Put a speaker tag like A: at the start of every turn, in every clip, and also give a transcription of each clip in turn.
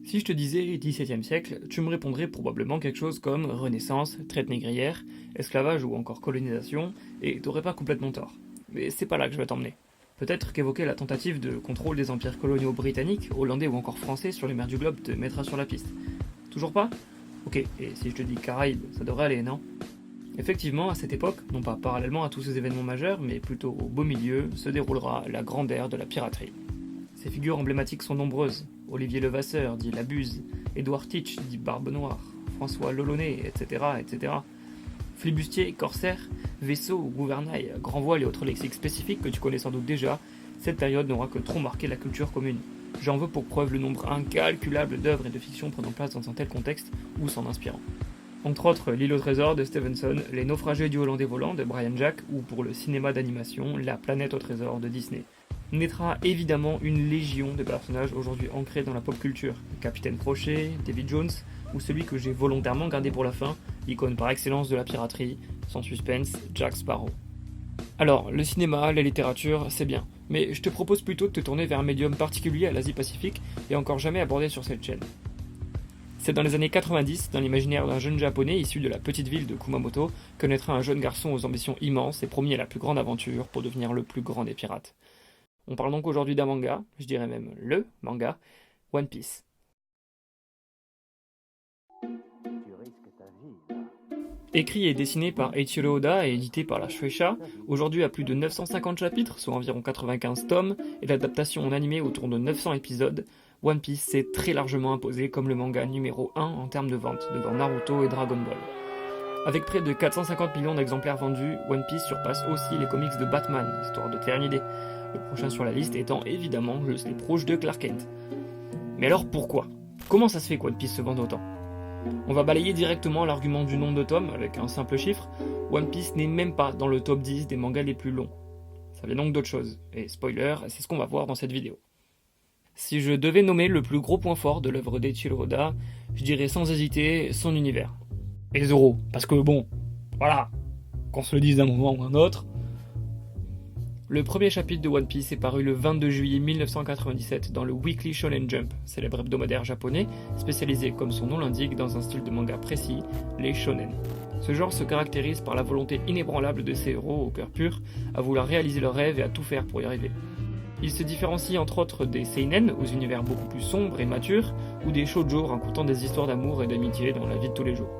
A: Si je te disais XVIIe siècle, tu me répondrais probablement quelque chose comme Renaissance, traite négrière, esclavage ou encore colonisation, et t'aurais pas complètement tort. Mais c'est pas là que je vais t'emmener. Peut-être qu'évoquer la tentative de contrôle des empires coloniaux britanniques, hollandais ou encore français sur les mers du globe te mettra sur la piste. Toujours pas? Ok, et si je te dis Caraïbes, ça devrait aller, non? Effectivement, à cette époque, non pas parallèlement à tous ces événements majeurs, mais plutôt au beau milieu, se déroulera la grande ère de la piraterie. Ces figures emblématiques sont nombreuses. Olivier Levasseur, dit La Buse, Édouard Teach, dit Barbe Noire, François Lolonais, etc., etc. Flibustier, corsaire, vaisseau, gouvernail, grand voile et autres lexiques spécifiques que tu connais sans doute déjà, cette période n'aura que trop marqué la culture commune. J'en veux pour preuve le nombre incalculable d'œuvres et de fictions prenant place dans un tel contexte ou s'en inspirant. Entre autres, L'île au trésor de Stevenson, Les naufragés du Hollandais volant de Brian Jack ou pour le cinéma d'animation, La planète au trésor de Disney. Naîtra évidemment une légion de personnages aujourd'hui ancrés dans la pop culture. Capitaine Crochet, Davy Jones, ou celui que j'ai volontairement gardé pour la fin, l'icône par excellence de la piraterie, sans suspense, Jack Sparrow. Alors, le cinéma, la littérature, c'est bien, mais je te propose plutôt de te tourner vers un médium particulier à l'Asie-Pacifique et encore jamais abordé sur cette chaîne. C'est dans les années 90, dans l'imaginaire d'un jeune japonais issu de la petite ville de Kumamoto, que naîtra un jeune garçon aux ambitions immenses et promis à la plus grande aventure pour devenir le plus grand des pirates. On parle donc aujourd'hui d'un manga, je dirais même le manga, One Piece. Écrit et dessiné par Eiichiro Oda et édité par la Shueisha, aujourd'hui à plus de 950 chapitres, soit environ 95 tomes, et l'adaptation en animé autour de 900 épisodes, One Piece s'est très largement imposé comme le manga numéro 1 en termes de vente, devant Naruto et Dragon Ball. Avec près de 450 millions d'exemplaires vendus, One Piece surpasse aussi les comics de Batman, histoire de te faire une idée. Le prochain sur la liste étant évidemment le slip rouge de Clark Kent. Mais alors pourquoi? Comment ça se fait que One Piece se vende autant? On va balayer directement l'argument du nombre de tomes avec un simple chiffre. One Piece n'est même pas dans le top 10 des mangas les plus longs. Ça vient donc d'autre chose. Et spoiler, c'est ce qu'on va voir dans cette vidéo. Si je devais nommer le plus gros point fort de l'œuvre d'Eiichiro Oda, je dirais sans hésiter son univers. Et Zoro, parce que bon, voilà, qu'on se le dise d'un moment ou un autre. Le premier chapitre de One Piece est paru le 22 juillet 1997 dans le Weekly Shonen Jump, célèbre hebdomadaire japonais, spécialisé comme son nom l'indique dans un style de manga précis, les shonen. Ce genre se caractérise par la volonté inébranlable de ses héros au cœur pur à vouloir réaliser leurs rêves et à tout faire pour y arriver. Il se différencie entre autres des seinen, aux univers beaucoup plus sombres et matures, ou des shoujo racontant des histoires d'amour et d'amitié dans la vie de tous les jours.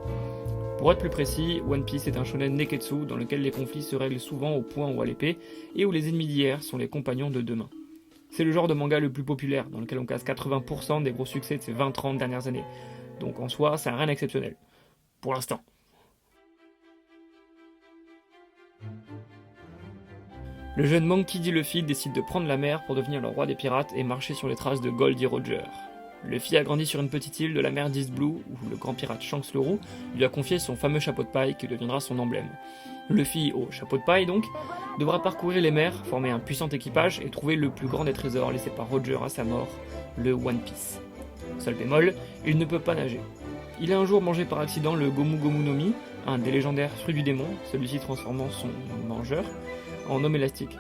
A: Pour être plus précis, One Piece est un shonen neketsu dans lequel les conflits se règlent souvent au poing ou à l'épée, et où les ennemis d'hier sont les compagnons de demain. C'est le genre de manga le plus populaire, dans lequel on casse 80% des gros succès de ces 20-30 dernières années. Donc en soi, c'est rien d'exceptionnel. Pour l'instant. Le jeune Monkey D. Luffy décide de prendre la mer pour devenir le roi des pirates et marcher sur les traces de Goldie Roger. Luffy a grandi sur une petite île de la mer d'East Blue où le grand pirate Shanks le Roux lui a confié son fameux chapeau de paille qui deviendra son emblème. Luffy, au chapeau de paille donc, devra parcourir les mers, former un puissant équipage et trouver le plus grand des trésors laissés par Roger à sa mort, le One Piece. Seul bémol, il ne peut pas nager. Il a un jour mangé par accident le Gomu Gomu no Mi, un des légendaires fruits du démon, celui-ci transformant son mangeur en homme élastique.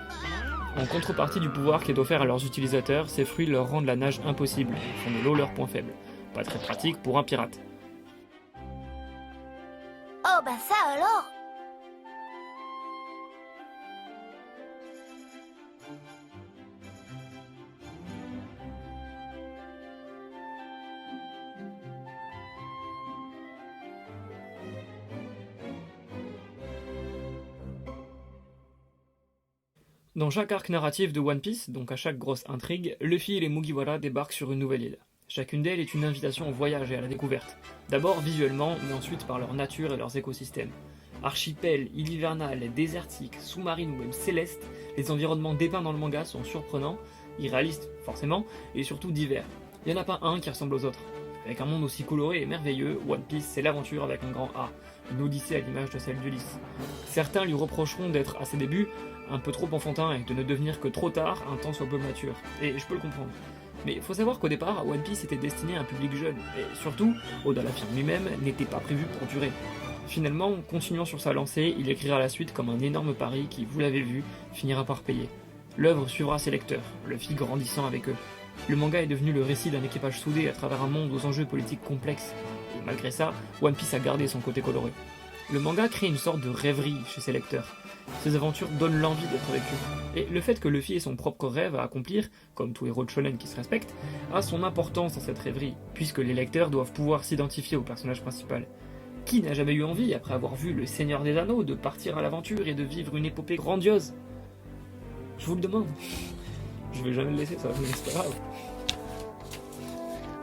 A: En contrepartie du pouvoir qui est offert à leurs utilisateurs, ces fruits leur rendent la nage impossible, font de l'eau leur point faible. Pas très pratique pour un pirate.
B: Oh bah ça alors!
A: Dans chaque arc narratif de One Piece, donc à chaque grosse intrigue, Luffy et les Mugiwara débarquent sur une nouvelle île. Chacune d'elles est une invitation au voyage et à la découverte. D'abord visuellement, mais ensuite par leur nature et leurs écosystèmes. Archipel, île hivernale, désertique, sous-marine ou même céleste, les environnements dépeints dans le manga sont surprenants, irréalistes forcément, et surtout divers. Il n'y en a pas un qui ressemble aux autres. Avec un monde aussi coloré et merveilleux, One Piece c'est l'aventure avec un grand A, une odyssée à l'image de celle d'Ulysse. Certains lui reprocheront d'être, à ses débuts, un peu trop enfantin et de ne devenir que trop tard un tant soit peu mature, et je peux le comprendre. Mais il faut savoir qu'au départ, One Piece était destiné à un public jeune, et surtout, Oda l'affirme lui-même, n'était pas prévu pour durer. Finalement, continuant sur sa lancée, il écrira la suite comme un énorme pari qui, vous l'avez vu, finira par payer. L'œuvre suivra ses lecteurs, Luffy grandissant avec eux. Le manga est devenu le récit d'un équipage soudé à travers un monde aux enjeux politiques complexes. Et malgré ça, One Piece a gardé son côté coloré. Le manga crée une sorte de rêverie chez ses lecteurs. Ces aventures donnent l'envie d'être avec eux. Et le fait que Luffy ait son propre rêve à accomplir, comme tout héros de shonen qui se respecte, a son importance dans cette rêverie, puisque les lecteurs doivent pouvoir s'identifier au personnage principal. Qui n'a jamais eu envie, après avoir vu Le Seigneur des Anneaux, de partir à l'aventure et de vivre une épopée grandiose? Je vous le demande. Je vais jamais le laisser, ça, mais c'est pas grave.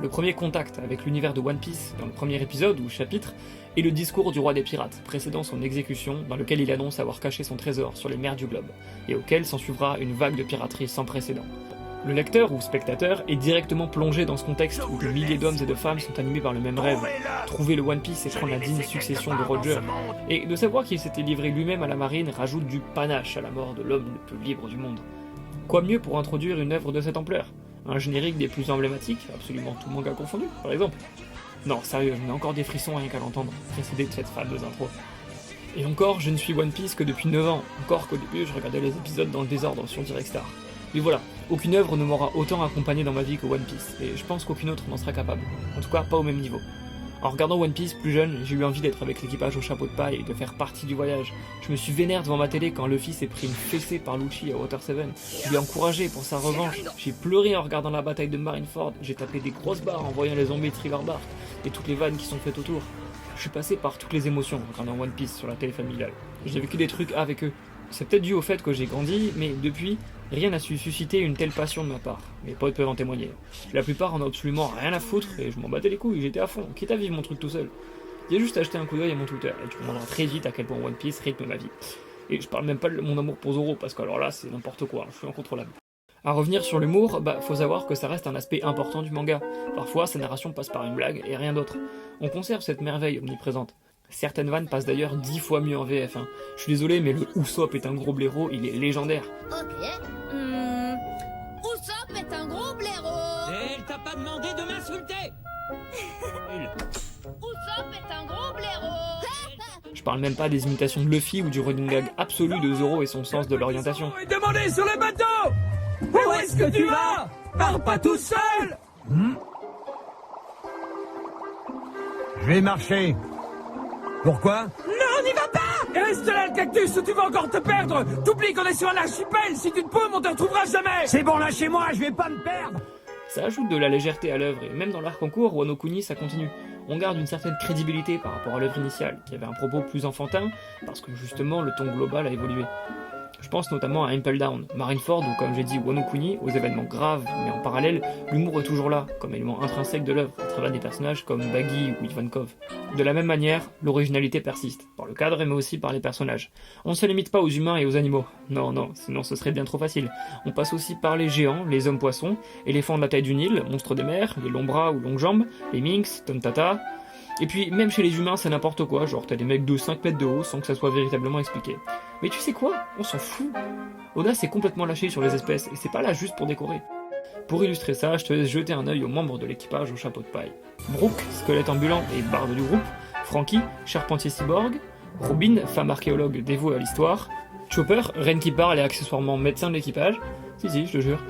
A: Le premier contact avec l'univers de One Piece, dans le premier épisode ou chapitre, est le discours du roi des pirates, précédant son exécution, dans lequel il annonce avoir caché son trésor sur les mers du globe, et auquel s'ensuivra une vague de piraterie sans précédent. Le lecteur ou spectateur est directement plongé dans ce contexte où des milliers d'hommes et de femmes sont animés par le même rêve, trouver le One Piece et prendre la digne succession de Roger, et de savoir qu'il s'était livré lui-même à la marine rajoute du panache à la mort de l'homme le plus libre du monde. Quoi mieux pour introduire une œuvre de cette ampleur? Un générique des plus emblématiques, absolument tout manga confondu, par exemple. Non, sérieux, je mets encore des frissons rien qu'à l'entendre, précédé de cette fameuse intro. Et encore, je ne suis One Piece que depuis 9 ans, encore qu'au début je regardais les épisodes dans le désordre sur Direct Star. Mais voilà, aucune œuvre ne m'aura autant accompagné dans ma vie que One Piece, et je pense qu'aucune autre n'en sera capable. En tout cas, pas au même niveau. En regardant One Piece plus jeune, j'ai eu envie d'être avec l'équipage au chapeau de paille et de faire partie du voyage. Je me suis vénère devant ma télé quand Luffy s'est pris une fessée par Lucci à Water 7. Je l'ai encouragé pour sa revanche. J'ai pleuré en regardant la bataille de Marineford. J'ai tapé des grosses barres en voyant les zombies de Trigger Bark et toutes les vannes qui sont faites autour. Je suis passé par toutes les émotions en regardant One Piece sur la télé familiale. J'ai vécu des trucs avec eux. C'est peut-être dû au fait que j'ai grandi, mais depuis, rien n'a su susciter une telle passion de ma part. Mes potes peuvent en témoigner. La plupart en ont absolument rien à foutre, et je m'en battais les couilles, j'étais à fond, quitte à vivre mon truc tout seul. J'ai juste acheté un coup d'œil à mon Twitter, et tu comprendras très vite à quel point One Piece rythme ma vie. Et je parle même pas de mon amour pour Zoro, parce que alors là, c'est n'importe quoi, je suis incontrôlable. À revenir sur l'humour, faut savoir que ça reste un aspect important du manga. Parfois, sa narration passe par une blague et rien d'autre. On conserve cette merveille omniprésente. Certaines vannes passent d'ailleurs 10 fois mieux en VF. Je suis désolé, mais le Usopp est un gros blaireau, il est légendaire.
B: Ok. Usopp est un gros blaireau.
C: Et elle t'a pas demandé de m'insulter.
B: Usopp est un gros blaireau.
A: Je parle même pas des imitations de Luffy ou du running gag absolu de Zoro et son sens de l'orientation.
C: Et demandez sur le bateau. Où est-ce que tu vas? Pars pas tout seul.
D: Je vais marcher. Pourquoi?
C: Non, n'y va pas. Et reste là, le cactus, ou tu vas encore te perdre. T'oublies qu'on est sur un archipel. Si tu te paumes, on te retrouvera jamais.
D: C'est bon, lâchez-moi, je vais pas me perdre.
A: Ça ajoute de la légèreté à l'œuvre, et même dans l'arc en cours, Wano Kuni, ça continue. On garde une certaine crédibilité par rapport à l'œuvre initiale, qui avait un propos plus enfantin, parce que justement le ton global a évolué. Je pense notamment à Impel Down, Marineford ou comme j'ai dit Wano Kuni, aux événements graves, mais en parallèle, l'humour est toujours là, comme élément intrinsèque de l'œuvre, à travers des personnages comme Baggy ou Ivankov. De la même manière, l'originalité persiste, par le cadre mais aussi par les personnages. On ne se limite pas aux humains et aux animaux, non, sinon ce serait bien trop facile. On passe aussi par les géants, les hommes poissons, éléphants de la taille du Nil, monstres des mers, les longs bras ou longues jambes, les minx, tontata. Et puis, même chez les humains, c'est n'importe quoi, genre t'as des mecs de 5 mètres de haut sans que ça soit véritablement expliqué. Mais tu sais quoi? On s'en fout. Oda s'est complètement lâché sur les espèces, et c'est pas là juste pour décorer. Pour illustrer ça, je te laisse jeter un œil aux membres de l'équipage au chapeau de paille. Brooke, squelette ambulant et barde du groupe, Franky, charpentier cyborg, Robin, femme archéologue dévouée à l'histoire, Chopper, reine qui parle et accessoirement médecin de l'équipage, si, je te jure,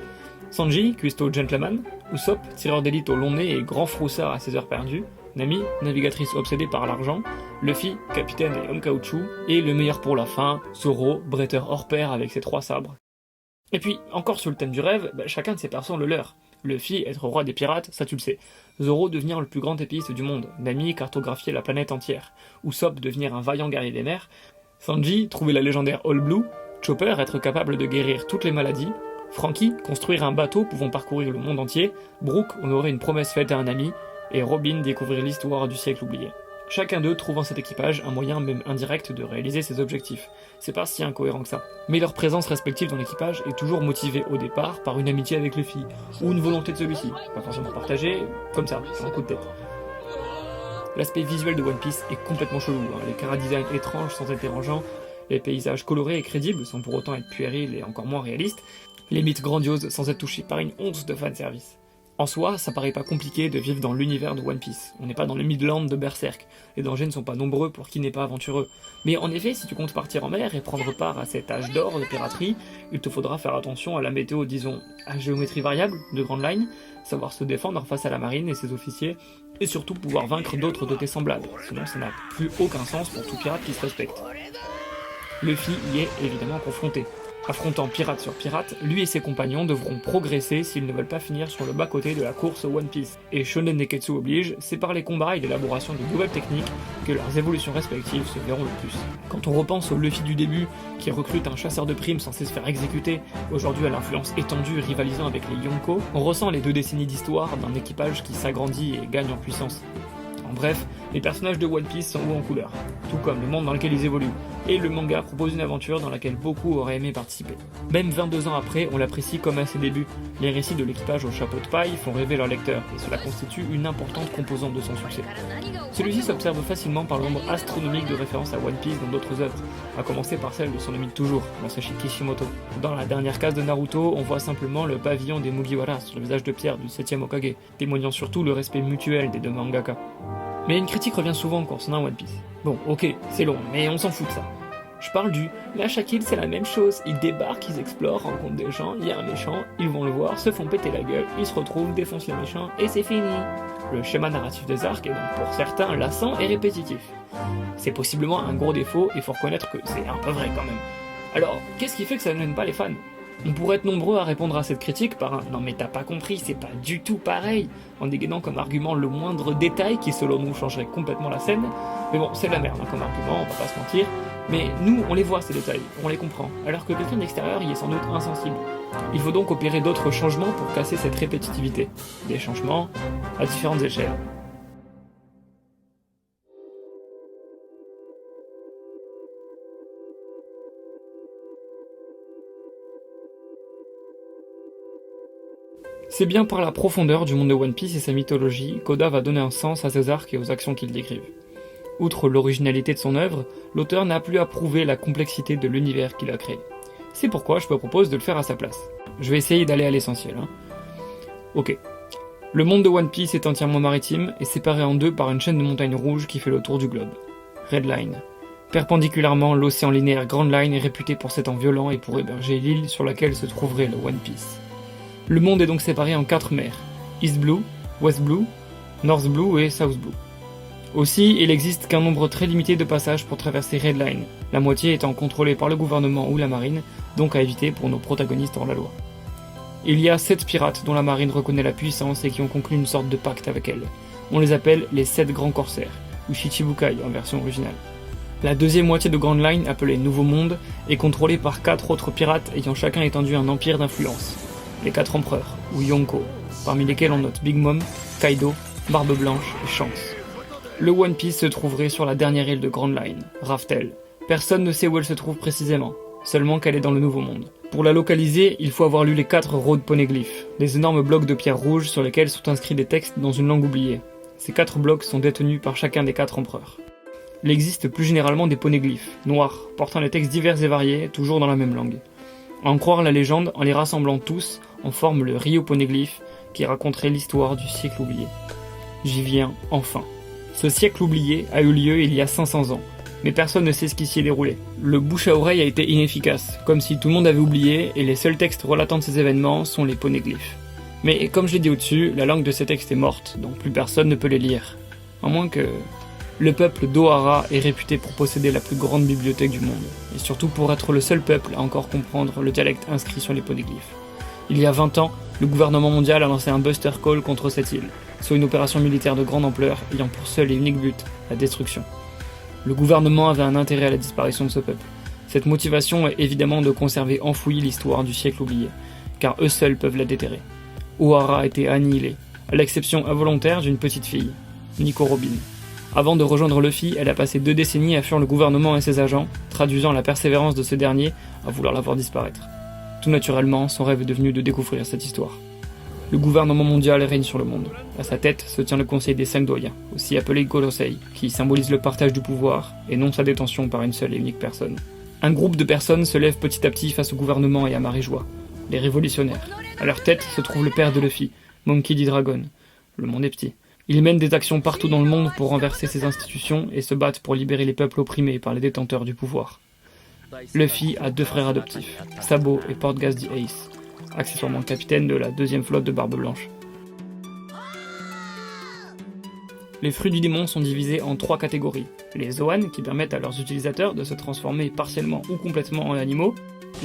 A: Sanji, cuistot gentleman, Usopp, tireur d'élite au long nez et grand froussard à ses heures perdues, Nami, navigatrice obsédée par l'argent, Luffy, capitaine et homme caoutchouc, et le meilleur pour la fin, Zoro, bretteur hors pair avec ses 3 sabres. Et puis, encore sur le thème du rêve, chacun de ses persos le leur. Luffy, être roi des pirates, ça tu le sais. Zoro, devenir le plus grand épéiste du monde. Nami, cartographier la planète entière. Usopp, devenir un vaillant guerrier des mers. Sanji, trouver la légendaire All Blue. Chopper, être capable de guérir toutes les maladies. Franky, construire un bateau pouvant parcourir le monde entier. Brooke, honorer une promesse faite à un ami. Et Robin, découvrir l'histoire du siècle oublié. Chacun d'eux trouve en cet équipage un moyen même indirect de réaliser ses objectifs. C'est pas si incohérent que ça. Mais leur présence respective dans l'équipage est toujours motivée au départ par une amitié avec Luffy, ou une volonté de celui-ci, pas forcément partagée, comme ça, sur un coup de tête. L'aspect visuel de One Piece est complètement chelou, les chara-designs étranges sans être dérangeants, les paysages colorés et crédibles sans pour autant être puérils et encore moins réalistes, les mythes grandioses sans être touchés par une once de fanservice. En soi, ça paraît pas compliqué de vivre dans l'univers de One Piece. On n'est pas dans le Midland de Berserk. Les dangers ne sont pas nombreux pour qui n'est pas aventureux. Mais en effet, si tu comptes partir en mer et prendre part à cet âge d'or de piraterie, il te faudra faire attention à la météo, disons, à géométrie variable de Grand Line, savoir se défendre face à la marine et ses officiers, et surtout pouvoir vaincre d'autres de tes semblables. Sinon, ça n'a plus aucun sens pour tout pirate qui se respecte. Luffy y est évidemment confronté. Affrontant pirate sur pirate, lui et ses compagnons devront progresser s'ils ne veulent pas finir sur le bas-côté de la course au One Piece. Et Shonen Neketsu oblige, c'est par les combats et l'élaboration de nouvelles techniques que leurs évolutions respectives se verront le plus. Quand on repense au Luffy du début, qui recrute un chasseur de primes censé se faire exécuter, aujourd'hui à l'influence étendue rivalisant avec les Yonko, on ressent les 2 décennies d'histoire d'un équipage qui s'agrandit et gagne en puissance. En bref, les personnages de One Piece sont hauts en couleur, tout comme le monde dans lequel ils évoluent, et le manga propose une aventure dans laquelle beaucoup auraient aimé participer. Même 22 ans après, on l'apprécie comme à ses débuts. Les récits de l'équipage au chapeau de paille font rêver leurs lecteurs, et cela constitue une importante composante de son succès. Celui-ci s'observe facilement par le nombre astronomique de références à One Piece dans d'autres œuvres, à commencer par celle de son ami de toujours, Masashi Kishimoto. Dans la dernière case de Naruto, on voit simplement le pavillon des Mugiwara sur le visage de pierre du 7ème Hokage, témoignant surtout le respect mutuel des 2 mangaka. Mais une critique revient souvent concernant One Piece. Bon, ok, c'est long, mais on s'en fout de ça. Je parle du « mais à chaque île c'est la même chose, ils débarquent, ils explorent, rencontrent des gens, il y a un méchant, ils vont le voir, se font péter la gueule, ils se retrouvent, défoncent les méchants, et c'est fini ». Le schéma narratif des arcs est donc pour certains lassant et répétitif. C'est possiblement un gros défaut, et faut reconnaître que c'est un peu vrai quand même. Alors, qu'est-ce qui fait que ça ne gêne pas les fans ? On pourrait être nombreux à répondre à cette critique par un « non mais t'as pas compris, c'est pas du tout pareil », en dégainant comme argument le moindre détail qui selon nous changerait complètement la scène. Mais bon, c'est de la merde comme argument, on va pas se mentir. Mais nous, on les voit ces détails, on les comprend, alors que quelqu'un d'extérieur y est sans doute insensible. Il faut donc opérer d'autres changements pour casser cette répétitivité. Des changements à différentes échelles. C'est bien par la profondeur du monde de One Piece et sa mythologie qu'Oda va donner un sens à ses arcs et aux actions qu'il décrivent. Outre l'originalité de son œuvre, l'auteur n'a plus à prouver la complexité de l'univers qu'il a créé. C'est pourquoi je me propose de le faire à sa place. Je vais essayer d'aller à l'essentiel. Ok. Le monde de One Piece est entièrement maritime et séparé en 2 par une chaîne de montagnes rouges qui fait le tour du globe. Red Line. Perpendiculairement, l'océan linéaire Grand Line est réputé pour ses temps violents et pour héberger l'île sur laquelle se trouverait le One Piece. Le monde est donc séparé en 4 mers, East Blue, West Blue, North Blue et South Blue. Aussi, il n'existe qu'un nombre très limité de passages pour traverser Red Line, la moitié étant contrôlée par le gouvernement ou la marine, donc à éviter pour nos protagonistes hors la loi. Il y a 7 pirates dont la marine reconnaît la puissance et qui ont conclu une sorte de pacte avec elle. On les appelle les 7 grands corsaires, ou Shichibukai en version originale. La deuxième moitié de Grand Line, appelée Nouveau Monde, est contrôlée par 4 autres pirates ayant chacun étendu un empire d'influence. Les 4 empereurs, ou Yonko, parmi lesquels on note Big Mom, Kaido, Barbe Blanche et Shanks. Le One Piece se trouverait sur la dernière île de Grand Line, Raftel. Personne ne sait où elle se trouve précisément, seulement qu'elle est dans le Nouveau Monde. Pour la localiser, il faut avoir lu les 4 road poneglyphes, des énormes blocs de pierre rouge sur lesquels sont inscrits des textes dans une langue oubliée. Ces 4 blocs sont détenus par chacun des 4 empereurs. Il existe plus généralement des poneglyphes, noirs, portant des textes divers et variés, toujours dans la même langue. À en croire la légende, en les rassemblant tous, on forme le Rio Poneglyph, qui raconterait l'histoire du siècle oublié. J'y viens, enfin. Ce siècle oublié a eu lieu il y a 500 ans, mais personne ne sait ce qui s'y est déroulé. Le bouche à oreille a été inefficace, comme si tout le monde avait oublié, et les seuls textes relatant de ces événements sont les poneglyphes. Mais comme je l'ai dit au-dessus, la langue de ces textes est morte, donc plus personne ne peut les lire. À moins que... Le peuple d'Ohara est réputé pour posséder la plus grande bibliothèque du monde, et surtout pour être le seul peuple à encore comprendre le dialecte inscrit sur les poneglyphes. Il y a 20 ans, le gouvernement mondial a lancé un Buster Call contre cette île, soit une opération militaire de grande ampleur ayant pour seul et unique but la destruction. Le gouvernement avait un intérêt à la disparition de ce peuple. Cette motivation est évidemment de conserver enfouie l'histoire du siècle oublié, car eux seuls peuvent la déterrer. Ohara a été annihilée, à l'exception involontaire d'une petite fille, Nico Robin. Avant de rejoindre Luffy, elle a passé 2 décennies à fuir le gouvernement et ses agents, traduisant la persévérance de ce dernier à vouloir la voir disparaître. Tout naturellement, son rêve est devenu de découvrir cette histoire. Le gouvernement mondial règne sur le monde. À sa tête se tient le conseil des 5 doyens, aussi appelé Gorosei, qui symbolise le partage du pouvoir, et non sa détention par une seule et unique personne. Un groupe de personnes se lève petit à petit face au gouvernement et à marée joie, les révolutionnaires. À leur tête se trouve le père de Luffy, Monkey D. Dragon. Le monde est petit. Ils mènent des actions partout dans le monde pour renverser ces institutions et se battent pour libérer les peuples opprimés par les détenteurs du pouvoir. Luffy a 2 frères adoptifs, Sabo et Portgas the Ace, accessoirement capitaine de la 2e flotte de Barbe Blanche. Les fruits du démon sont divisés en 3 catégories. Les Zoan, qui permettent à leurs utilisateurs de se transformer partiellement ou complètement en animaux.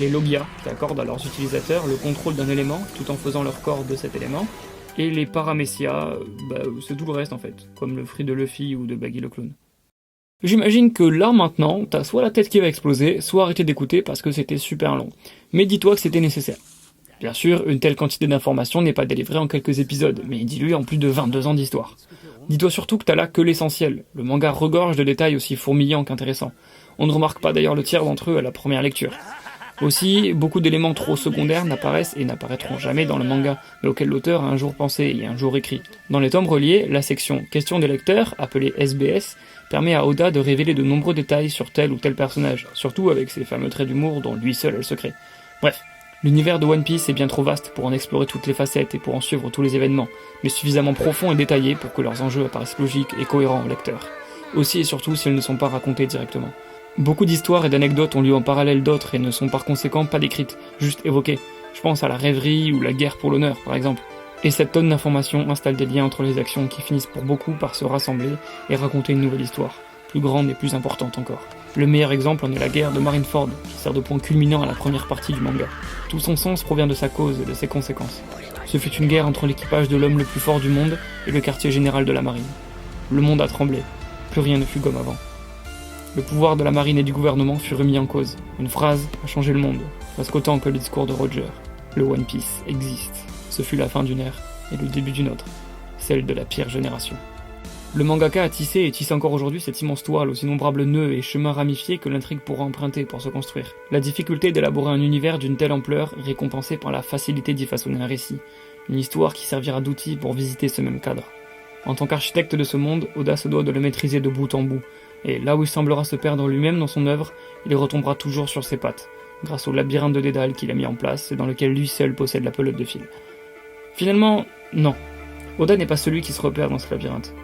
A: Les Logia, qui accordent à leurs utilisateurs le contrôle d'un élément tout en faisant leur corps de cet élément. Et les Paramecia, c'est tout le reste en fait, comme le fruit de Luffy ou de Baggy le Clown. J'imagine que là maintenant, t'as soit la tête qui va exploser, soit arrêter d'écouter parce que c'était super long. Mais dis-toi que c'était nécessaire. Bien sûr, une telle quantité d'informations n'est pas délivrée en quelques épisodes, mais diluée en plus de 22 ans d'histoire. Dis-toi surtout que t'as là que l'essentiel. Le manga regorge de détails aussi fourmillants qu'intéressants. On ne remarque pas d'ailleurs le tiers d'entre eux à la première lecture. Aussi, beaucoup d'éléments trop secondaires n'apparaissent et n'apparaîtront jamais dans le manga, mais auxquels l'auteur a un jour pensé et un jour écrit. Dans les tomes reliés, la section Questions des lecteurs, appelée SBS, permet à Oda de révéler de nombreux détails sur tel ou tel personnage, surtout avec ses fameux traits d'humour dont lui seul a le secret. Bref, l'univers de One Piece est bien trop vaste pour en explorer toutes les facettes et pour en suivre tous les événements, mais suffisamment profond et détaillé pour que leurs enjeux apparaissent logiques et cohérents au lecteur. Aussi et surtout s'ils ne sont pas racontés directement. Beaucoup d'histoires et d'anecdotes ont lieu en parallèle d'autres et ne sont par conséquent pas décrites, juste évoquées. Je pense à la rêverie ou la guerre pour l'honneur, par exemple. Et cette tonne d'informations installe des liens entre les actions qui finissent pour beaucoup par se rassembler et raconter une nouvelle histoire, plus grande et plus importante encore. Le meilleur exemple en est la guerre de Marineford, qui sert de point culminant à la première partie du manga. Tout son sens provient de sa cause et de ses conséquences. Ce fut une guerre entre l'équipage de l'homme le plus fort du monde et le quartier général de la marine. Le monde a tremblé, plus rien ne fut comme avant. Le pouvoir de la marine et du gouvernement fut remis en cause. Une phrase a changé le monde, presque autant que le discours de Roger. Le One Piece existe. Ce fut la fin d'une ère et le début d'une autre, celle de la pire génération. Le mangaka a tissé et tisse encore aujourd'hui cette immense toile aux innombrables nœuds et chemins ramifiés que l'intrigue pourra emprunter pour se construire. La difficulté d'élaborer un univers d'une telle ampleur est récompensée par la facilité d'y façonner un récit, une histoire qui servira d'outil pour visiter ce même cadre. En tant qu'architecte de ce monde, Oda se doit de le maîtriser de bout en bout, et là où il semblera se perdre lui-même dans son œuvre, il retombera toujours sur ses pattes, grâce au labyrinthe de dédale qu'il a mis en place et dans lequel lui seul possède la pelote de fil. Finalement, non. Oda n'est pas celui qui se repère dans ce labyrinthe.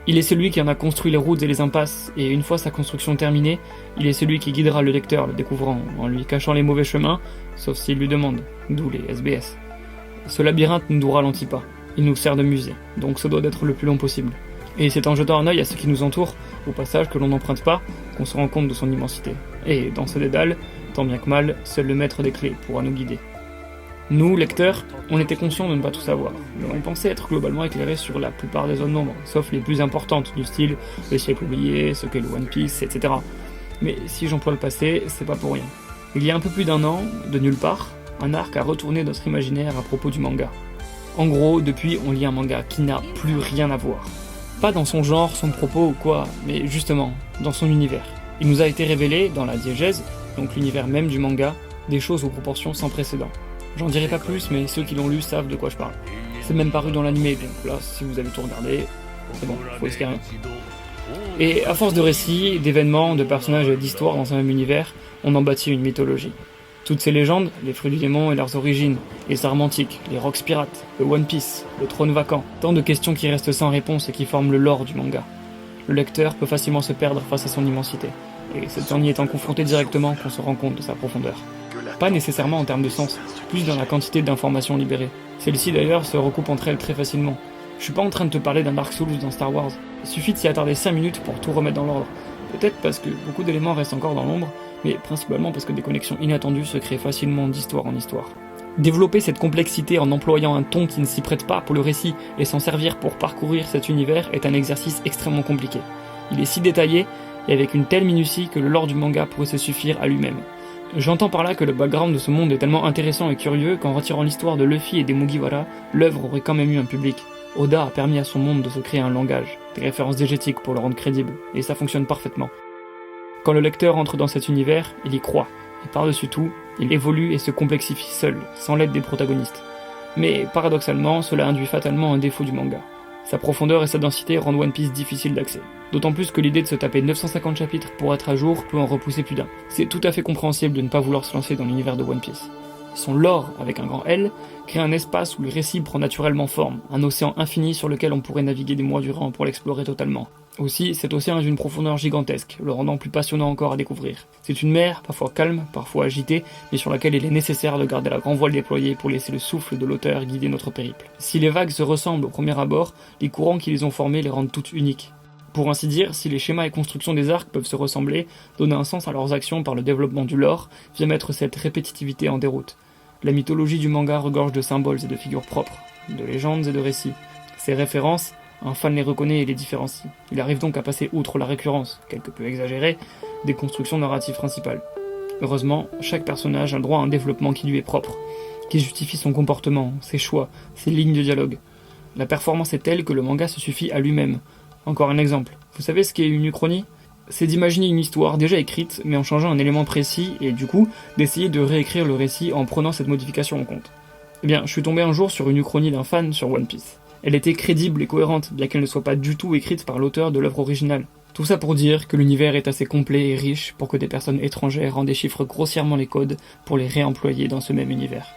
A: Il est celui qui en a construit les routes et les impasses, et une fois sa construction terminée, il est celui qui guidera le lecteur le découvrant, en lui cachant les mauvais chemins, sauf s'il lui demande, d'où les SBS. Ce labyrinthe ne nous ralentit pas, il nous sert de musée, donc ce doit d'être le plus long possible. Et c'est en jetant un œil à ce qui nous entoure, au passage que l'on n'emprunte pas, qu'on se rend compte de son immensité. Et dans ce dédale, tant bien que mal, seul le maître des clés pourra nous guider. Nous, lecteurs, on était conscients de ne pas tout savoir, mais on pensait être globalement éclairés sur la plupart des zones d'ombre, sauf les plus importantes, du style le siècle oublié, ce qu'est le One Piece, etc. Mais si j'emploie le passé, c'est pas pour rien. Il y a un peu plus d'1 an, de nulle part, un arc a retourné notre imaginaire à propos du manga. En gros, depuis, on lit un manga qui n'a plus rien à voir. Pas dans son genre, son propos ou quoi, mais justement, dans son univers. Il nous a été révélé, dans la diégèse, donc l'univers même du manga, des choses aux proportions sans précédent. J'en dirai pas plus, mais ceux qui l'ont lu savent de quoi je parle. C'est même paru dans l'animé, donc là, si vous avez tout regardé, c'est bon, faut risquer rien. Et à force de récits, d'événements, de personnages et d'histoires dans un même univers, on en bâtit une mythologie. Toutes ces légendes, les fruits du démon et leurs origines, les armes antiques, les rocks pirates, le One Piece, le trône vacant, tant de questions qui restent sans réponse et qui forment le lore du manga. Le lecteur peut facilement se perdre face à son immensité, et c'est en y étant confronté directement qu'on se rend compte de sa profondeur. Pas nécessairement en termes de sens, plus dans la quantité d'informations libérées. Celles-ci d'ailleurs se recoupent entre elles très facilement. Je suis pas en train de te parler d'un Dark Souls dans Star Wars, il suffit de s'y attarder 5 minutes pour tout remettre dans l'ordre. Peut-être parce que beaucoup d'éléments restent encore dans l'ombre, mais principalement parce que des connexions inattendues se créent facilement d'histoire en histoire. Développer cette complexité en employant un ton qui ne s'y prête pas pour le récit et s'en servir pour parcourir cet univers est un exercice extrêmement compliqué. Il est si détaillé et avec une telle minutie que le lore du manga pourrait se suffire à lui-même. J'entends par là que le background de ce monde est tellement intéressant et curieux qu'en retirant l'histoire de Luffy et des Mugiwara, l'œuvre aurait quand même eu un public. Oda a permis à son monde de se créer un langage, des références diégétiques pour le rendre crédible, et ça fonctionne parfaitement. Quand le lecteur entre dans cet univers, il y croit, et par-dessus tout, il évolue et se complexifie seul, sans l'aide des protagonistes. Mais paradoxalement, cela induit fatalement un défaut du manga. Sa profondeur et sa densité rendent One Piece difficile d'accès. D'autant plus que l'idée de se taper 950 chapitres pour être à jour peut en repousser plus d'un. C'est tout à fait compréhensible de ne pas vouloir se lancer dans l'univers de One Piece. son lore avec un grand L, crée un espace où le récit prend naturellement forme, un océan infini sur lequel on pourrait naviguer des mois durant pour l'explorer totalement. Aussi, cet océan est d'une profondeur gigantesque, le rendant plus passionnant encore à découvrir. C'est une mer, parfois calme, parfois agitée, mais sur laquelle il est nécessaire de garder la grand voile déployée pour laisser le souffle de l'auteur guider notre périple. Si les vagues se ressemblent au premier abord, les courants qui les ont formées les rendent toutes uniques. Pour ainsi dire, si les schémas et constructions des arcs peuvent se ressembler, donner un sens à leurs actions par le développement du lore, vient mettre cette répétitivité en déroute. La mythologie du manga regorge de symboles et de figures propres, de légendes et de récits. Ces références, un fan les reconnaît et les différencie. Il arrive donc à passer outre la récurrence, quelque peu exagérée, des constructions narratives principales. Heureusement, chaque personnage a le droit à un développement qui lui est propre, qui justifie son comportement, ses choix, ses lignes de dialogue. La performance est telle que le manga se suffit à lui-même. Encore un exemple. Vous savez ce qu'est une uchronie ? C'est d'imaginer une histoire déjà écrite, mais en changeant un élément précis, et du coup, d'essayer de réécrire le récit en prenant cette modification en compte. Eh bien, je suis tombé un jour sur une uchronie d'un fan sur One Piece. Elle était crédible et cohérente, bien qu'elle ne soit pas du tout écrite par l'auteur de l'œuvre originale. Tout ça pour dire que l'univers est assez complet et riche pour que des personnes étrangères en déchiffrent grossièrement les codes pour les réemployer dans ce même univers.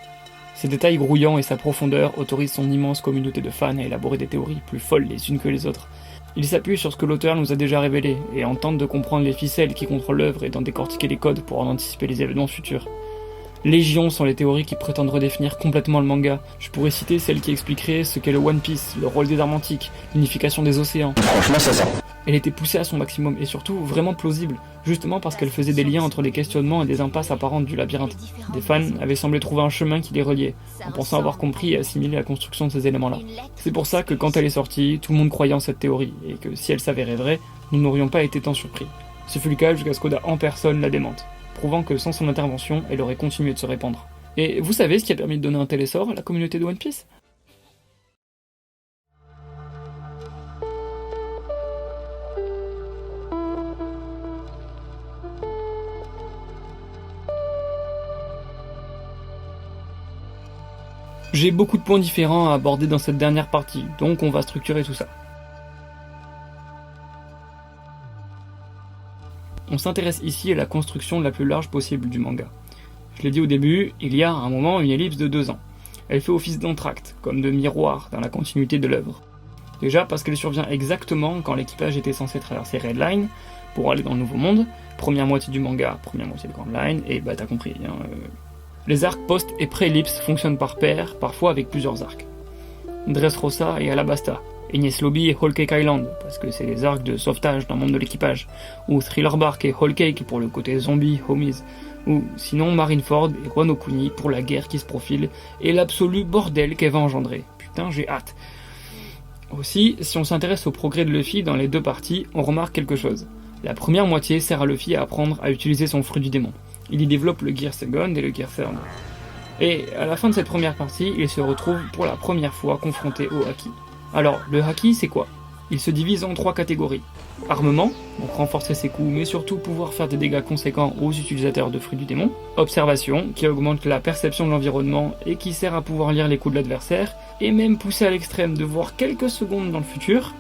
A: Ces détails grouillants et sa profondeur autorisent son immense communauté de fans à élaborer des théories plus folles les unes que les autres. Il s'appuie sur ce que l'auteur nous a déjà révélé, et en tente de comprendre les ficelles qui contrôlent l'œuvre et d'en décortiquer les codes pour en anticiper les événements futurs. Légion sont les théories qui prétendent redéfinir complètement le manga. Je pourrais citer celle qui expliquerait ce qu'est le One Piece, le rôle des armes antiques, l'unification des océans.
E: Franchement, ça sent.
A: Elle était poussée à son maximum, et surtout vraiment plausible, justement parce qu'elle faisait des liens entre les questionnements et des impasses apparentes du labyrinthe. Des fans avaient semblé trouver un chemin qui les reliait, en pensant avoir compris et assimilé la construction de ces éléments-là. C'est pour ça que quand elle est sortie, tout le monde croyait en cette théorie, et que si elle s'avérait vraie, nous n'aurions pas été tant surpris. Ce fut le cas jusqu'à ce qu'Oda en personne la démente, prouvant que sans son intervention, elle aurait continué de se répandre. Et vous savez ce qui a permis de donner un tel essor à la communauté de One Piece ? J'ai beaucoup de points différents à aborder dans cette dernière partie, donc on va structurer tout ça. On s'intéresse ici à la construction la plus large possible du manga. Je l'ai dit au début, il y a à un moment une ellipse de 2 ans. Elle fait office d'entracte, comme de miroir dans la continuité de l'œuvre. Déjà parce qu'elle survient exactement quand l'équipage était censé traverser Red Line pour aller dans le Nouveau Monde, première moitié du manga, première moitié de Grand Line, et bah t'as compris. Les arcs post et pré-ellipse fonctionnent par paire, parfois avec plusieurs arcs. Dressrosa et Alabasta, Enies Lobby et Whole Cake Island, parce que c'est les arcs de sauvetage d'un membre de l'équipage, ou Thriller Bark et Whole Cake pour le côté zombie, homies, ou sinon Marineford et Wano Kuni pour la guerre qui se profile et l'absolu bordel qu'elle va engendrer. Putain, j'ai hâte. Aussi, si on s'intéresse au progrès de Luffy dans les deux parties, on remarque quelque chose. La première moitié sert à Luffy à apprendre à utiliser son fruit du démon. Il y développe le Gear Second et le Gear Third. Et à la fin de cette première partie, il se retrouve pour la première fois confronté au Haki. Alors, le Haki, c'est quoi ? Il se divise en 3 catégories. Armement, donc renforcer ses coups, mais surtout pouvoir faire des dégâts conséquents aux utilisateurs de fruits du démon. Observation, qui augmente la perception de l'environnement et qui sert à pouvoir lire les coups de l'adversaire, et même pousser à l'extrême de voir quelques secondes dans le futur.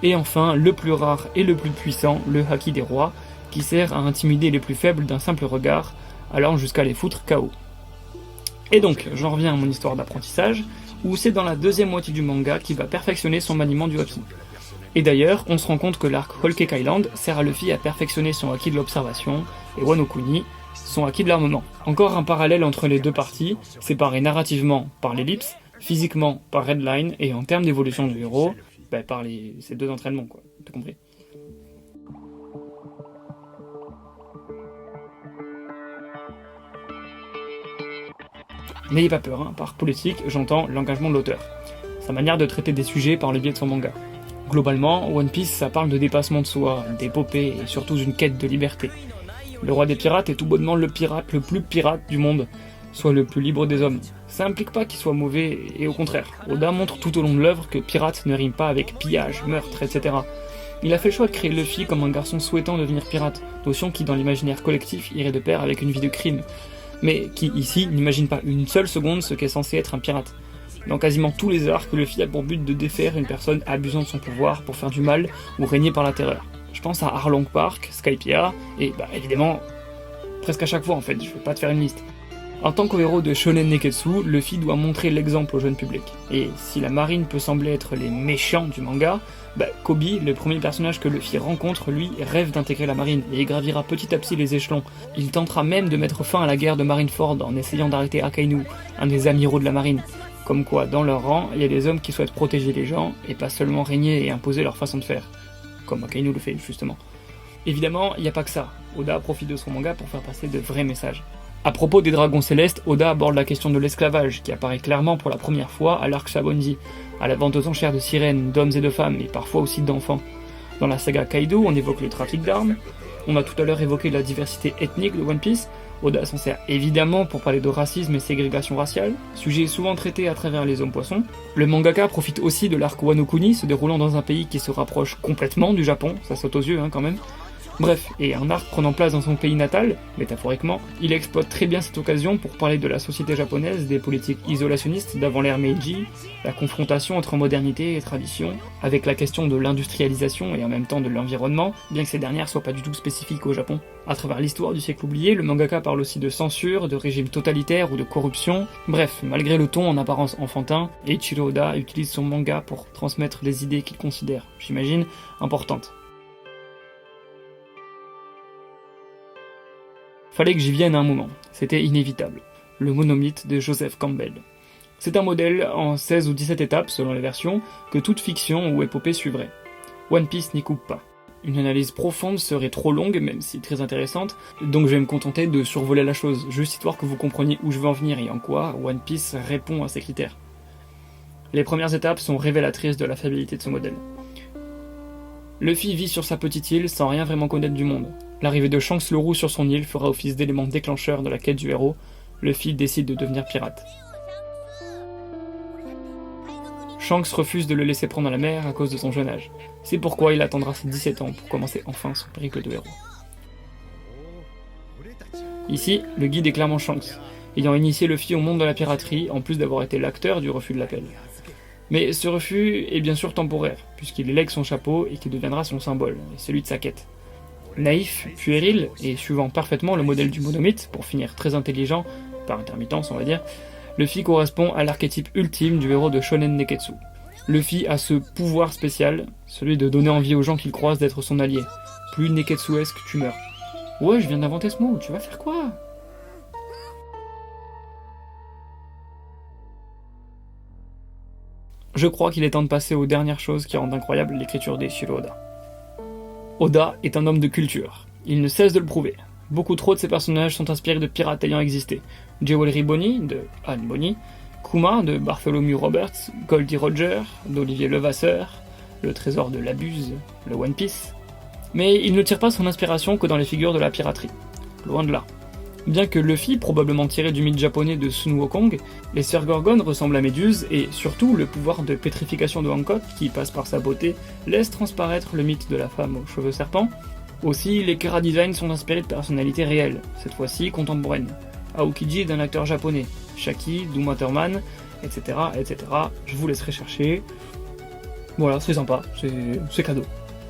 A: Et enfin, le plus rare et le plus puissant, le Haki des rois, qui sert à intimider les plus faibles d'un simple regard, allant jusqu'à les foutre KO. Et donc, j'en reviens à mon histoire d'apprentissage, où c'est dans la deuxième moitié du manga qu'il va perfectionner son maniement du Haki. Et d'ailleurs, on se rend compte que l'arc Whole Cake Island sert à Luffy à perfectionner son Haki de l'observation, et Wano Kuni, son Haki de l'armement. Encore un parallèle entre les deux parties, séparés narrativement par l'ellipse, physiquement par Red Line, et en termes d'évolution du héros, par ces 2 entraînements, quoi. T'as compris ? N'ayez pas peur, par politique, j'entends l'engagement de l'auteur. Sa manière de traiter des sujets par le biais de son manga. Globalement, One Piece, ça parle de dépassement de soi, d'épopée et surtout d'une quête de liberté. Le roi des pirates est tout bonnement le pirate le plus pirate du monde, soit le plus libre des hommes. Ça implique pas qu'il soit mauvais, et au contraire, Oda montre tout au long de l'œuvre que pirate ne rime pas avec pillage, meurtre, etc. Il a fait le choix de créer Luffy comme un garçon souhaitant devenir pirate, notion qui dans l'imaginaire collectif irait de pair avec une vie de crime, mais qui ici n'imagine pas une seule seconde ce qu'est censé être un pirate. Dans quasiment tous les arcs, Luffy a pour but de défaire une personne abusant de son pouvoir pour faire du mal ou régner par la terreur. Je pense à Arlong Park, Skypiea, et évidemment, presque à chaque fois en fait, je vais pas te faire une liste. En tant qu'héros de Shonen Neketsu, Luffy doit montrer l'exemple au jeune public. Et si la marine peut sembler être les méchants du manga, Kobe, le premier personnage que Luffy rencontre, lui, rêve d'intégrer la marine et gravira petit à petit les échelons. Il tentera même de mettre fin à la guerre de Marineford en essayant d'arrêter Akainu, un des amiraux de la marine. Comme quoi, dans leur rang, il y a des hommes qui souhaitent protéger les gens, et pas seulement régner et imposer leur façon de faire. Comme Akainu le fait, justement. Évidemment, il n'y a pas que ça. Oda profite de son manga pour faire passer de vrais messages. À propos des dragons célestes, Oda aborde la question de l'esclavage, qui apparaît clairement pour la première fois à l'arc Shabondi, à la vente aux enchères de sirènes, d'hommes et de femmes, et parfois aussi d'enfants. Dans la saga Kaido, on évoque le trafic d'armes, on a tout à l'heure évoqué la diversité ethnique de One Piece, Oda s'en sert évidemment pour parler de racisme et ségrégation raciale, sujet souvent traité à travers les hommes poissons. Le mangaka profite aussi de l'arc Wano Kuni, se déroulant dans un pays qui se rapproche complètement du Japon, ça saute aux yeux quand même. Bref, et un arc prenant place dans son pays natal, métaphoriquement, il exploite très bien cette occasion pour parler de la société japonaise, des politiques isolationnistes d'avant l'ère Meiji, la confrontation entre modernité et tradition, avec la question de l'industrialisation et en même temps de l'environnement, bien que ces dernières soient pas du tout spécifiques au Japon. À travers l'histoire du siècle oublié, le mangaka parle aussi de censure, de régime totalitaire ou de corruption. Bref, malgré le ton en apparence enfantin, Eiichiro Oda utilise son manga pour transmettre les idées qu'il considère, j'imagine, importantes. Fallait que j'y vienne à un moment, c'était inévitable. Le monomythe de Joseph Campbell. C'est un modèle en 16 ou 17 étapes, selon les versions, que toute fiction ou épopée suivrait. One Piece n'y coupe pas. Une analyse profonde serait trop longue, même si très intéressante, donc je vais me contenter de survoler la chose, juste histoire que vous compreniez où je veux en venir et en quoi One Piece répond à ces critères. Les premières étapes sont révélatrices de la fiabilité de ce modèle. Luffy vit sur sa petite île sans rien vraiment connaître du monde. L'arrivée de Shanks le Roux sur son île fera office d'élément déclencheur de la quête du héros. Luffy décide de devenir pirate. Shanks refuse de le laisser prendre la mer à cause de son jeune âge. C'est pourquoi il attendra ses 17 ans pour commencer enfin son périple de héros. Ici, le guide est clairement Shanks, ayant initié Luffy au monde de la piraterie, en plus d'avoir été l'acteur du refus de l'appel. Mais ce refus est bien sûr temporaire, puisqu'il élègue son chapeau et qui deviendra son symbole, et celui de sa quête. Naïf, puéril, et suivant parfaitement le modèle du monomythe, pour finir très intelligent, par intermittence on va dire, Luffy correspond à l'archétype ultime du héros de Shonen Neketsu. Luffy a ce pouvoir spécial, celui de donner envie aux gens qu'il croise d'être son allié. Plus Neketsuesque tu meurs. Ouais, je viens d'inventer ce mot, tu vas faire quoi ? Je crois qu'il est temps de passer aux dernières choses qui rendent incroyable l'écriture d'Eiichiro Oda. Oda est un homme de culture. Il ne cesse de le prouver. Beaucoup trop de ses personnages sont inspirés de pirates ayant existé. Jewelry Bonny, de Anne Bonny, Kuma, de Bartholomew Roberts, Goldie Roger, d'Olivier Levasseur, le trésor de l'abuse, le One Piece. Mais il ne tire pas son inspiration que dans les figures de la piraterie. Loin de là. Bien que Luffy, probablement tiré du mythe japonais de Sun Wukong, les sœurs Gorgon ressemblent à Méduse, et surtout le pouvoir de pétrification de Hancock, qui passe par sa beauté, laisse transparaître le mythe de la femme aux cheveux serpents. Aussi, les Kara Design sont inspirés de personnalités réelles, cette fois-ci contemporaines. Aokiji d'un acteur japonais, Shaki, Doom Waterman, etc., etc. Je vous laisserai chercher. Voilà, c'est sympa, c'est cadeau.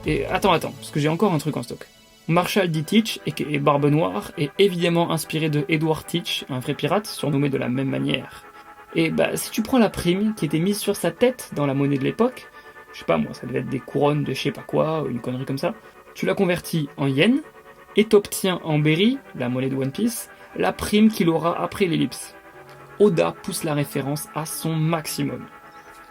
A: Et attends, parce que j'ai encore un truc en stock. Marshall D. Teach, et Barbe Noire, est évidemment inspiré de Edward Teach, un vrai pirate, surnommé de la même manière. Et si tu prends la prime qui était mise sur sa tête dans la monnaie de l'époque, je sais pas moi, ça devait être des couronnes de je sais pas quoi, une connerie comme ça, tu la convertis en yens, et t'obtiens en berry, la monnaie de One Piece, la prime qu'il aura après l'ellipse. Oda pousse la référence à son maximum.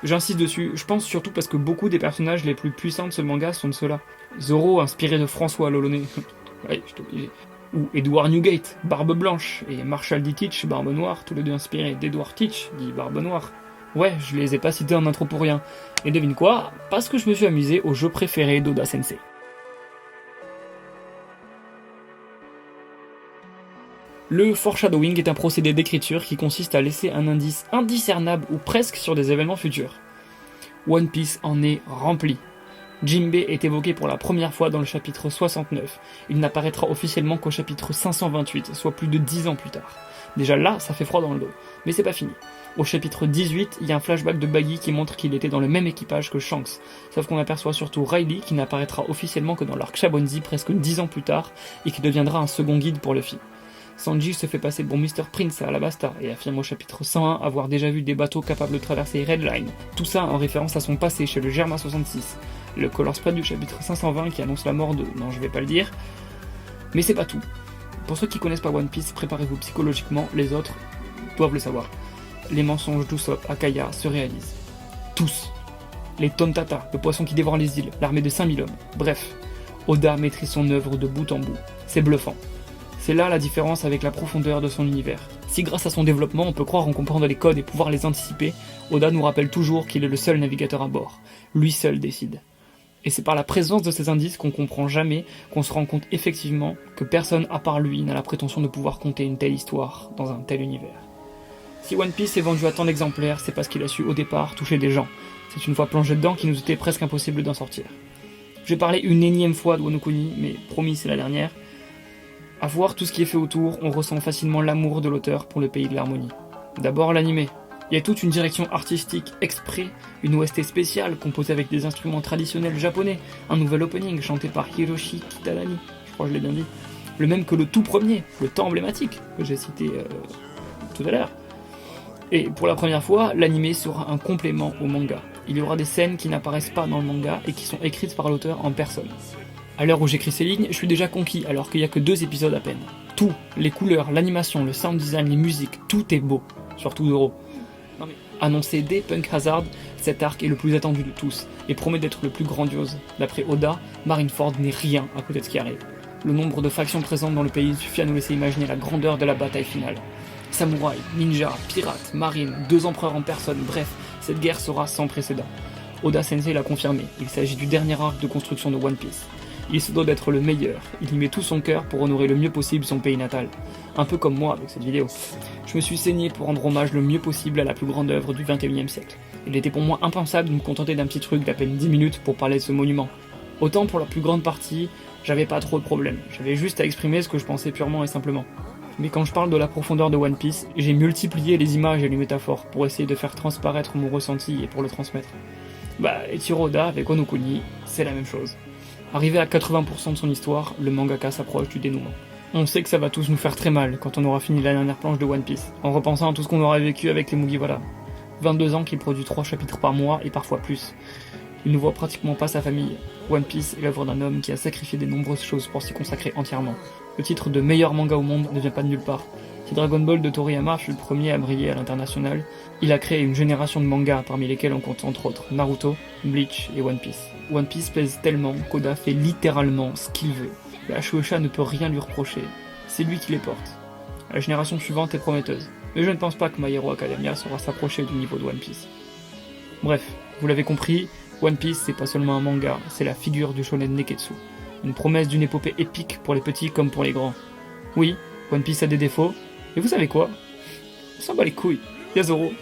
A: J'insiste dessus, je pense surtout parce que beaucoup des personnages les plus puissants de ce manga sont de ceux-là. Zoro inspiré de François Lolonais, ouais, je t'oblige. Ou Edward Newgate, Barbe Blanche, et Marshall D. Teach, Barbe Noire, tous les deux inspirés d'Edward Teach, dit Barbe Noire. Ouais, je les ai pas cités en intro pour rien. Et devine quoi ? Parce que je me suis amusé au jeu préféré d'Oda Sensei. Le foreshadowing est un procédé d'écriture qui consiste à laisser un indice indiscernable ou presque sur des événements futurs. One Piece en est rempli. Jinbei est évoqué pour la première fois dans le chapitre 69. Il n'apparaîtra officiellement qu'au chapitre 528, soit plus de 10 ans plus tard. Déjà là, ça fait froid dans le dos. Mais c'est pas fini. Au chapitre 18, il y a un flashback de Baggy qui montre qu'il était dans le même équipage que Shanks. Sauf qu'on aperçoit surtout Riley qui n'apparaîtra officiellement que dans l'arc Shabondi presque 10 ans plus tard et qui deviendra un second guide pour Luffy. Sanji se fait passer pour Mr. Prince à Alabasta et affirme au chapitre 101 avoir déjà vu des bateaux capables de traverser Red Line. Tout ça en référence à son passé chez le Germa 66, le color spread du chapitre 520 qui annonce la mort de... non, je vais pas le dire. Mais c'est pas tout. Pour ceux qui connaissent pas One Piece, préparez-vous psychologiquement, les autres doivent le savoir. Les mensonges d'Usopp à Kaya se réalisent. Tous. Les Tontata, le poisson qui dévore les îles, l'armée de 5000 hommes. Bref, Oda maîtrise son œuvre de bout en bout. C'est bluffant. C'est là la différence avec la profondeur de son univers. Si grâce à son développement on peut croire en comprendre les codes et pouvoir les anticiper, Oda nous rappelle toujours qu'il est le seul navigateur à bord. Lui seul décide. Et c'est par la présence de ces indices qu'on comprend jamais, qu'on se rend compte effectivement que personne à part lui n'a la prétention de pouvoir conter une telle histoire dans un tel univers. Si One Piece est vendu à tant d'exemplaires, c'est parce qu'il a su au départ toucher des gens. C'est une fois plongé dedans qu'il nous était presque impossible d'en sortir. Je vais parler une énième fois de Wano Kuni, mais promis c'est la dernière. À voir tout ce qui est fait autour, on ressent facilement l'amour de l'auteur pour le pays de l'harmonie. D'abord l'animé. Il y a toute une direction artistique exprès, une OST spéciale composée avec des instruments traditionnels japonais, un nouvel opening chanté par Hiroshi Kitadani, je crois que je l'ai bien dit, le même que le tout premier, le temps emblématique, que j'ai cité tout à l'heure. Et pour la première fois, l'animé sera un complément au manga. Il y aura des scènes qui n'apparaissent pas dans le manga et qui sont écrites par l'auteur en personne. À l'heure où j'écris ces lignes, je suis déjà conquis alors qu'il n'y a que 2 épisodes à peine. Tout, les couleurs, l'animation, le sound design, les musiques, tout est beau, surtout Zoro. Annoncé dès Punk Hazard, cet arc est le plus attendu de tous et promet d'être le plus grandiose. D'après Oda, Marineford n'est rien à côté de ce qui arrive. Le nombre de factions présentes dans le pays suffit à nous laisser imaginer la grandeur de la bataille finale. Samouraïs, ninjas, pirates, marines, 2 empereurs en personne, bref, cette guerre sera sans précédent. Oda Sensei l'a confirmé, il s'agit du dernier arc de construction de One Piece. Il se doit d'être le meilleur, il y met tout son cœur pour honorer le mieux possible son pays natal. Un peu comme moi avec cette vidéo. Je me suis saigné pour rendre hommage le mieux possible à la plus grande œuvre du 21e siècle. Il était pour moi impensable de me contenter d'un petit truc d'à peine 10 minutes pour parler de ce monument. Autant pour la plus grande partie, j'avais pas trop de problèmes, j'avais juste à exprimer ce que je pensais purement et simplement. Mais quand je parle de la profondeur de One Piece, j'ai multiplié les images et les métaphores pour essayer de faire transparaître mon ressenti et pour le transmettre. Eiichiro Oda avec Wano Kuni, c'est la même chose. Arrivé à 80% de son histoire, le mangaka s'approche du dénouement. On sait que ça va tous nous faire très mal quand on aura fini la dernière planche de One Piece, en repensant à tout ce qu'on aura vécu avec les Mugiwara. 22 ans qu'il produit 3 chapitres par mois et parfois plus. Il ne voit pratiquement pas sa famille. One Piece est l'œuvre d'un homme qui a sacrifié de nombreuses choses pour s'y consacrer entièrement. Le titre de meilleur manga au monde ne vient pas de nulle part. Si Dragon Ball de Toriyama fut le premier à briller à l'international, il a créé une génération de mangas parmi lesquels on compte entre autres Naruto, Bleach et One Piece. One Piece pèse tellement qu'Oda fait littéralement ce qu'il veut. La Shueisha ne peut rien lui reprocher, c'est lui qui les porte. La génération suivante est prometteuse, mais je ne pense pas que My Hero Academia saura s'approcher du niveau de One Piece. Bref, vous l'avez compris, One Piece c'est pas seulement un manga, c'est la figure du shonen Neketsu. Une promesse d'une épopée épique pour les petits comme pour les grands. Oui, One Piece a des défauts, et vous savez quoi? On s'en bat les couilles, y'a Zoro.